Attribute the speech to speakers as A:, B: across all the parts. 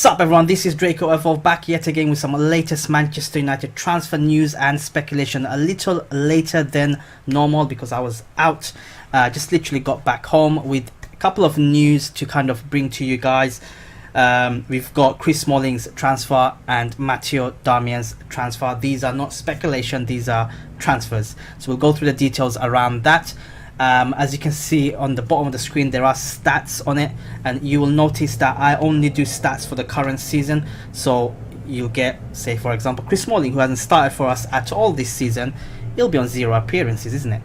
A: What's up everyone, this is Draco Evolve back yet again with some latest Manchester United transfer news and speculation. A little later than normal because I was out, just literally got back home with a couple of news to kind of bring to you guys. We've got Chris Smalling's transfer and Matteo Darmian's transfer. These are not speculation, these are transfers. So we'll go through the details around that. As you can see on the bottom of the screen, there are stats on it, and you will notice that I only do stats for the current season. So you'll get, say for example, Chris Smalling, who hasn't started for us at all this season. He'll be on 0 appearances, isn't it?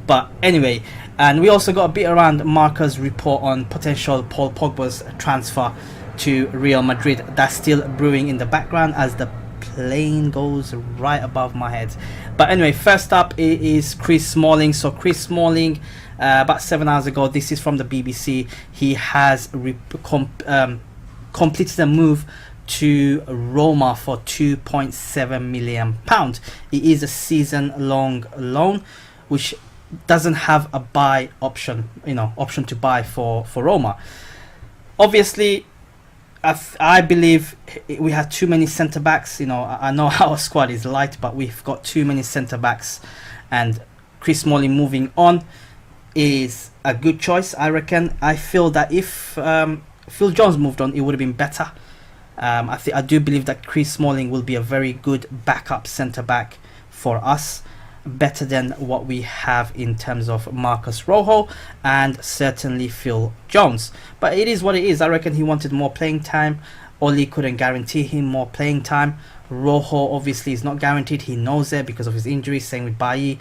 A: But anyway, and we also got a bit around Marca's report on potential Paul Pogba's transfer to Real Madrid. That's still brewing in the background as the plane goes right above my head. But anyway, first up it is Chris Smalling. So Chris Smalling, about 7 hours ago, this is from the BBC, he has completed a move to Roma for £2.7 million. It is a season-long loan, which doesn't have a buy option, option to buy for Roma. Obviously, I believe we have too many centre backs. I know our squad is light, but we've got too many centre backs, and Chris Smalling moving on is a good choice, I reckon. I feel that if Phil Jones moved on, it would have been better. I do believe that Chris Smalling will be a very good backup centre back for us, better than what we have in terms of Marcus Rojo and certainly Phil Jones. But it is what it is. I reckon he wanted more playing time. Oli couldn't guarantee him more playing time. Rojo obviously is not guaranteed. He knows it because of his injury. Same with Bailly.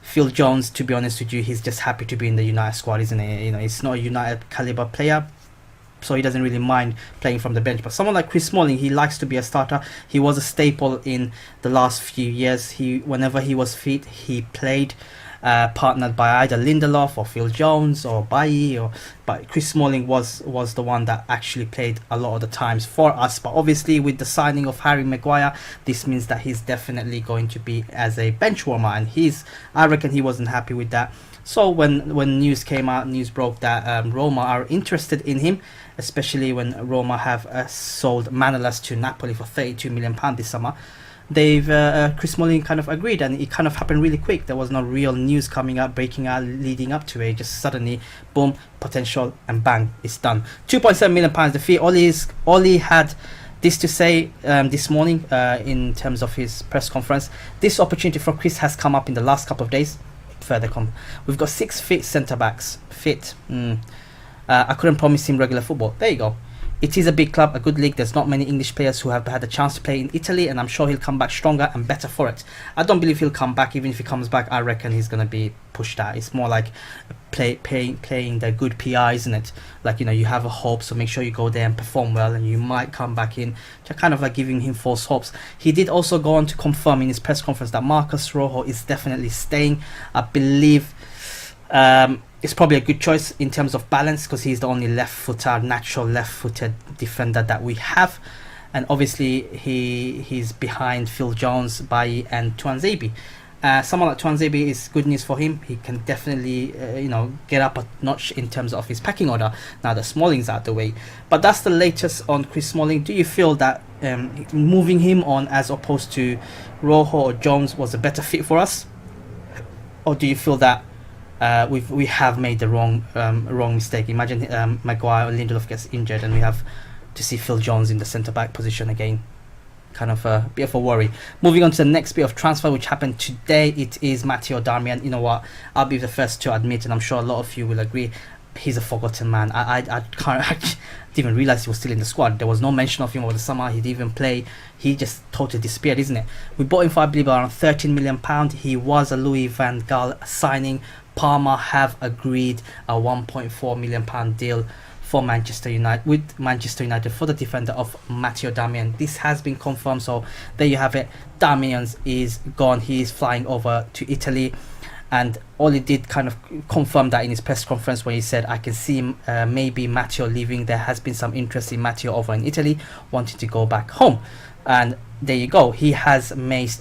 A: Phil Jones, to be honest with you, he's just happy to be in the United squad, isn't it? He's not a United caliber player, so he doesn't really mind playing from the bench. But someone like Chris Smalling, he likes to be a starter. He was a staple in the last few years. Whenever he was fit, he played, partnered by either Lindelof or Phil Jones or Bailly. But Chris Smalling was the one that actually played a lot of the times for us. But obviously with the signing of Harry Maguire, this means that he's definitely going to be as a bench warmer, and I reckon he wasn't happy with that. So when news broke that Roma are interested in him, especially when Roma have sold Manolas to Napoli for £32 million this summer, Chris Smalling kind of agreed, and it kind of happened really quick. There was no real news breaking out leading up to it. Just suddenly, boom, potential, and bang, it's done. £2.7 million the fee. Oli had this to say this morning in terms of his press conference. This opportunity for Chris has come up in the last couple of days. We've got 6 fit centre backs. I couldn't promise him regular football. There you go. It is a big club, a good league. There's not many English players who have had a chance to play in Italy, and I'm sure he'll come back stronger and better for it. I don't believe he'll come back. Even if he comes back, I reckon he's going to be pushed out. It's more like playing the good PI, isn't it? Like, you have a hope, so make sure you go there and perform well, and you might come back in. Just kind of like giving him false hopes. He did also go on to confirm in his press conference that Marcus Rojo is definitely staying. I believe it's probably a good choice in terms of balance, because he's the only natural left-footed defender that we have, and obviously he's behind Phil Jones, Bailly, and Tuanzebe. Someone like Tuanzebe is good news for him. He can definitely get up a notch in terms of his pecking order now that Smalling's out the way. But that's the latest on Chris Smalling. Do you feel that moving him on as opposed to Rojo or Jones was a better fit for us, or do you feel that we have made the wrong mistake? Imagine Maguire or Lindelof gets injured and we have to see Phil Jones in the centre back position again. Kind of a bit of a worry. Moving on to the next bit of transfer which happened today, it is Matteo Darmian. You know what, I'll be the first to admit, and I'm sure a lot of you will agree, he's a forgotten man. I didn't even realize he was still in the squad. There was no mention of him over the summer. He didn't even play. He just totally disappeared, isn't it? We bought him for, I believe, around £13 million. He was a Louis van Gaal signing. Parma have agreed a £1.4 million deal for Manchester United for the defender of Matteo Darmian. This has been confirmed, so there you have it. Darmian is gone. He is flying over to Italy, and Oli did kind of confirm that in his press conference where he said, I can see maybe Matteo leaving. There has been some interest in Matteo over in Italy, wanting to go back home. And there you go. He has made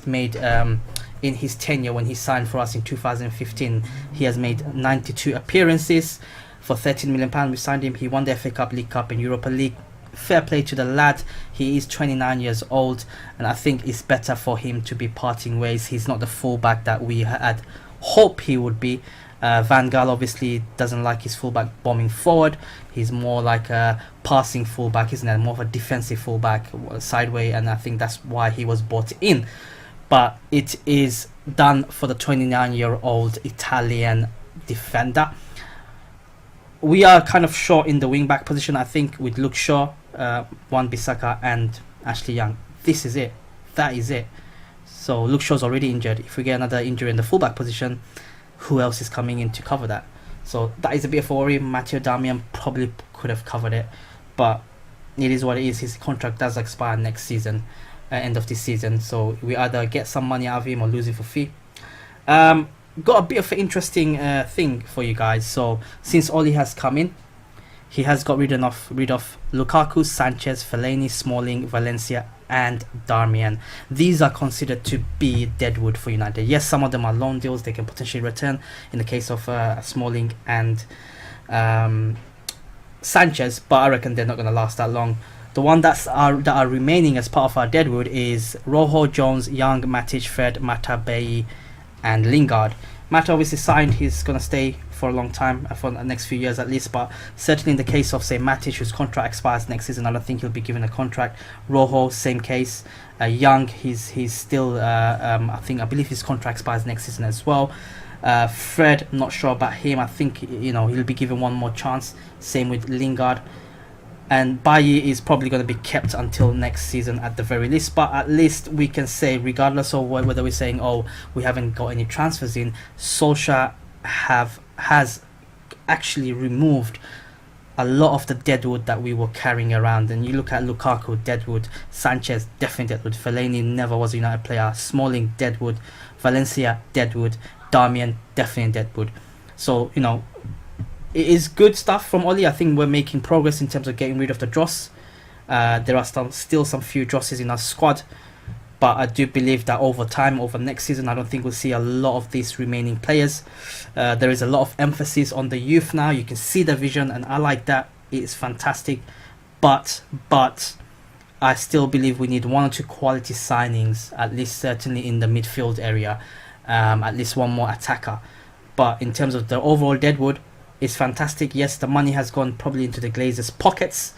A: in his tenure, when he signed for us in 2015, he has made 92 appearances for £13 million. We signed him. He won the FA Cup, League Cup, and Europa League. fair play to the lad. He is 29 years old, and I think it's better for him to be parting ways. He's not the fullback that we had hoped he would be. Van Gaal obviously doesn't like his fullback bombing forward. He's more like a passing fullback, isn't it? More of a defensive fullback, sideways, and I think that's why he was brought in. But it is done for the 29-year-old Italian defender. We are kind of short in the wing-back position, I think, with Luke Shaw, Wan-Bissaka, and Ashley Young. This is it. That is it. So Luke Shaw's already injured. If we get another injury in the fullback position, who else is coming in to cover that? So that is a bit of a worry. Matteo Darmian probably could have covered it, but it is what it is. His contract does expire next season, end of this season. So we either get some money out of him or lose him for free. Got a bit of an interesting thing for you guys. So since Oli has come in, he has got rid of Lukaku, Sanchez, Fellaini, Smalling, Valencia, and Darmian. These are considered to be deadwood for United. Yes, some of them are loan deals. They can potentially return in the case of Smalling and Sanchez, but I reckon they're not going to last that long. The one that are remaining as part of our deadwood is Rojo, Jones, Young, Matic, Fred, Mata, Bailly, and Lingard. Mata obviously signed. He's going to stay for a long time, for the next few years at least, but certainly in the case of, say, Matic, whose contract expires next season, I don't think he'll be given a contract. Rojo, same case. Young, he's still I believe his contract expires next season as well. Fred, not sure about him. I think he'll be given one more chance. Same with Lingard. And Bailly is probably going to be kept until next season at the very least. But at least we can say, regardless of whether we're saying, oh, we haven't got any transfers in, Solskjaer has actually removed a lot of the deadwood that we were carrying around. And you look at Lukaku, deadwood. Sanchez, definitely deadwood. Fellaini never was a United player. Smalling, deadwood. Valencia, deadwood. Darmian, definitely deadwood. So, it is good stuff from Oli. I think we're making progress in terms of getting rid of the dross. There are still some few drosses in our squad, but I do believe that over time, over next season, I don't think we'll see a lot of these remaining players. There is a lot of emphasis on the youth now. You can see the vision, and I like that. It's fantastic, but I still believe we need one or two quality signings, at least certainly in the midfield area, at least one more attacker. But in terms of the overall deadwood, it's fantastic. Yes, the money has gone probably into the Glazers' pockets,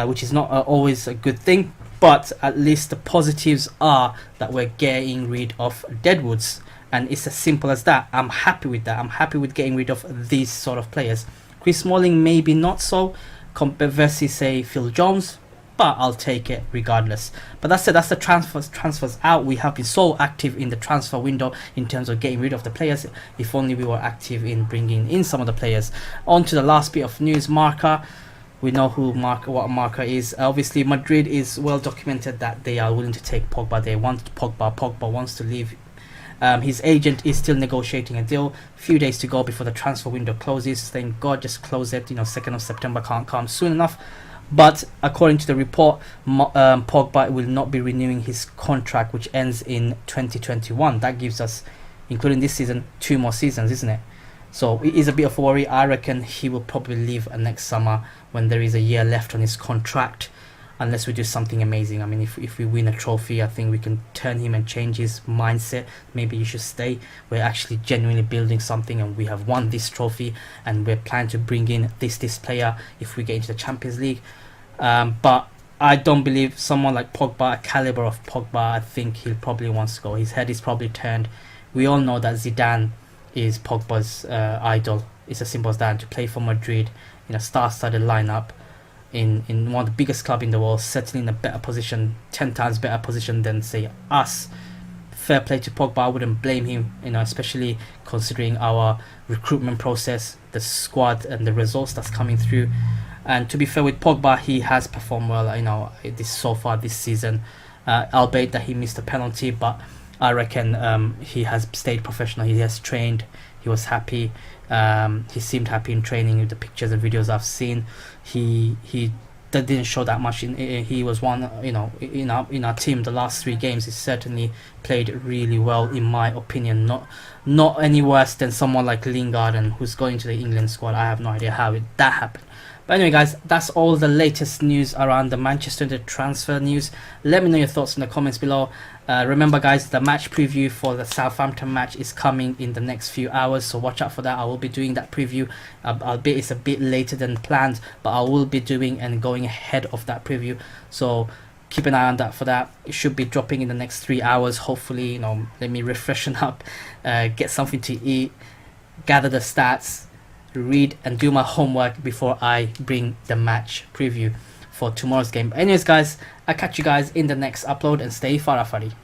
A: which is not always a good thing, but at least the positives are that we're getting rid of deadwoods, and it's as simple as that. I'm happy with that. I'm happy with getting rid of these sort of players. Chris Smalling maybe not so, versus say Phil Jones, but I'll take it regardless. But that's it. That's the transfers out. We have been so active in the transfer window in terms of getting rid of the players. If only we were active in bringing in some of the players. On to the last bit of news, Marca. We know what Marca is. Obviously, Madrid is well documented that they are willing to take Pogba. They want Pogba. Pogba wants to leave. His agent is still negotiating a deal. Few days to go before the transfer window closes. Thank God, just close it. 2nd of September can't come soon enough. But according to the report, Pogba will not be renewing his contract, which ends in 2021. That gives us, including this season, 2 more seasons, isn't it? So it is a bit of a worry. I reckon he will probably leave next summer when there is a year left on his contract, unless we do something amazing. I mean, if we win a trophy, I think we can turn him and change his mindset. Maybe you should stay. We're actually genuinely building something, and we have won this trophy, and we're planning to bring in this player if we get into the Champions League. But I don't believe someone like Pogba, a caliber of Pogba, I think he probably wants to go. His head is probably turned. We all know that Zidane is Pogba's idol. It's as simple as that. To play for Madrid in a star-studded lineup in one of the biggest clubs in the world, certainly in a better position, 10 times better position than, say, us. Fair play to Pogba. I wouldn't blame him, especially considering our recruitment process, the squad, and the results that's coming through. And to be fair with Pogba, he has performed well, so far this season, albeit that he missed a penalty, but I reckon he has stayed professional. He has trained. He was happy. He seemed happy in training. With the pictures and videos I've seen, he that didn't show that much. He was one, in our team. The last 3 games, he certainly played really well, in my opinion. Not any worse than someone like Lingard, and who's going to the England squad. I have no idea how that happened. But anyway guys, that's all the latest news around the Manchester United transfer news. Let me know your thoughts in the comments below. Remember guys, the match preview for the Southampton match is coming in the next few hours, so watch out for that. I will be doing that preview, albeit it's a bit later than planned, but I will be doing and going ahead of that preview, so keep an eye on that for that. It should be dropping in the next 3 hours, hopefully. You know, let me refreshen up, get something to eat, gather the stats, read and do my homework before I bring the match preview for tomorrow's game. Anyways guys, I'll catch you guys in the next upload, and stay farafari.